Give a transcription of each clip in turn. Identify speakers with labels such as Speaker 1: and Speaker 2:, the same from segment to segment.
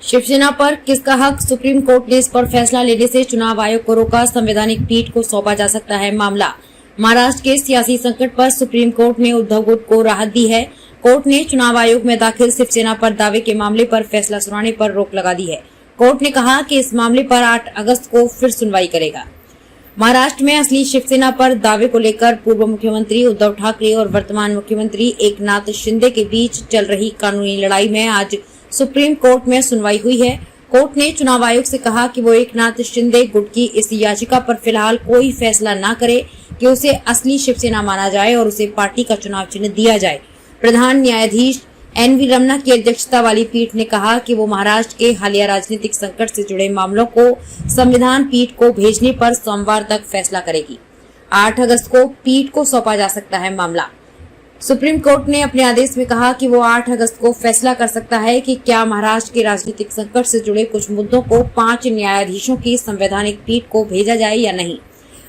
Speaker 1: शिवसेना पर किसका हक, सुप्रीम कोर्ट ने इस पर फैसला लेने से चुनाव आयोग को रोका, संवैधानिक पीठ को सौंपा जा सकता है मामला। महाराष्ट्र के सियासी संकट पर सुप्रीम कोर्ट ने उद्धव गुट को राहत दी है। कोर्ट ने चुनाव आयोग में दाखिल शिवसेना पर दावे के मामले पर फैसला सुनाने पर रोक लगा दी है। कोर्ट ने कहा कि इस मामले पर 8 अगस्त को फिर सुनवाई करेगा। महाराष्ट्र में असली शिवसेना पर दावे को लेकर पूर्व मुख्यमंत्री उद्धव ठाकरे और वर्तमान मुख्यमंत्री एकनाथ शिंदे के बीच चल रही कानूनी लड़ाई में आज सुप्रीम कोर्ट में सुनवाई हुई है। कोर्ट ने चुनाव आयोग से कहा कि वो एकनाथ शिंदे गुट की इस याचिका पर फिलहाल कोई फैसला न करे कि उसे असली शिवसेना माना जाए और उसे पार्टी का चुनाव चिन्ह दिया जाए। प्रधान न्यायाधीश NV रमन्ना की अध्यक्षता वाली पीठ ने कहा कि वो महाराष्ट्र के हालिया राजनीतिक संकट से जुड़े मामलों को संविधान पीठ को भेजने पर सोमवार तक फैसला करेगी। 8 अगस्त को पीठ को सौंपा जा सकता है मामला। सुप्रीम कोर्ट ने अपने आदेश में कहा कि वो 8 अगस्त को फैसला कर सकता है कि क्या महाराष्ट्र के राजनीतिक संकट से जुड़े कुछ मुद्दों को 5 न्यायाधीशों की संवैधानिक पीठ को भेजा जाए या नहीं।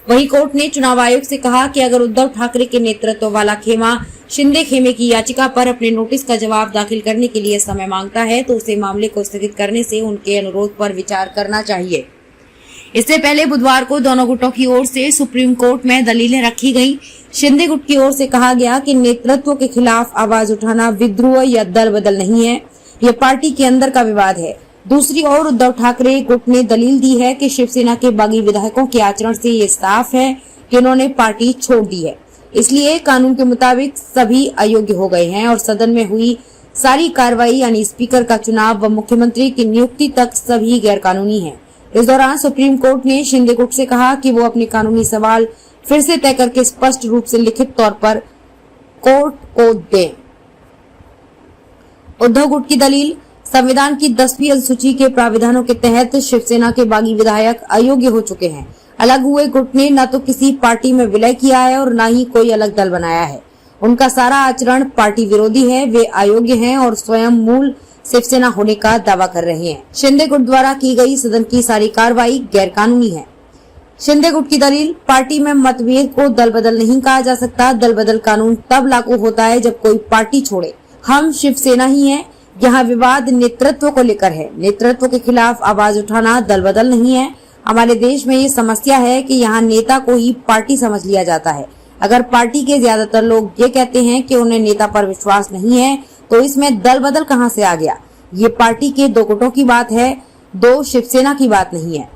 Speaker 1: वहीं कोर्ट ने चुनाव आयोग से कहा कि अगर उद्धव ठाकरे के नेतृत्व वाला खेमा शिंदे खेमे की याचिका पर अपने नोटिस का जवाब दाखिल करने के लिए समय मांगता है तो उसे मामले को स्थगित करने से उनके अनुरोध पर विचार करना चाहिए। इससे पहले बुधवार को दोनों गुटों की ओर से सुप्रीम कोर्ट में दलीलें रखी गयी। शिंदे गुट की ओर से कहा गया कि नेतृत्व के खिलाफ आवाज उठाना विद्रोह या दल बदल नहीं है, यह पार्टी के अंदर का विवाद है। दूसरी ओर उद्धव ठाकरे गुट ने दलील दी है कि शिवसेना के बागी विधायकों के आचरण से ये साफ है कि उन्होंने पार्टी छोड़ दी है, इसलिए कानून के मुताबिक सभी अयोग्य हो गए हैं और सदन में हुई सारी कार्रवाई यानी स्पीकर का चुनाव व मुख्यमंत्री की नियुक्ति तक सभी गैरकानूनी है। इस दौरान सुप्रीम कोर्ट ने शिंदे गुट से कहा कि वो अपने कानूनी सवाल फिर से तय करके स्पष्ट रूप से लिखित तौर पर कोर्ट को दें। उद्धव गुट की दलील, संविधान की 10वीं अनुसूची के प्राविधानों के तहत शिवसेना के बागी विधायक अयोग्य हो चुके हैं। अलग हुए गुट ने न तो किसी पार्टी में विलय किया है और न ही कोई अलग दल बनाया है। उनका सारा आचरण पार्टी विरोधी है, वे अयोग्य हैं और स्वयं मूल शिवसेना होने का दावा कर रहे हैं। शिंदे गुट द्वारा की गई सदन की सारी कार्रवाई गैरकानूनी है। शिंदे गुट की दलील, पार्टी में मतभेद को दल बदल नहीं कहा जा सकता। दल बदल कानून तब लागू होता है जब कोई पार्टी छोड़े। हम शिवसेना ही हैं। यहाँ विवाद नेतृत्व को लेकर है। नेतृत्व के खिलाफ आवाज उठाना दल बदल नहीं है। हमारे देश में ये समस्या है कि यहाँ नेता को ही पार्टी समझ लिया जाता है। अगर पार्टी के ज्यादातर लोग ये कहते हैं कि उन्हें नेता पर विश्वास नहीं है तो इसमें दल बदल कहाँ से आ गया। ये पार्टी के 2 गुटों की बात है, 2 शिवसेना की बात नहीं है।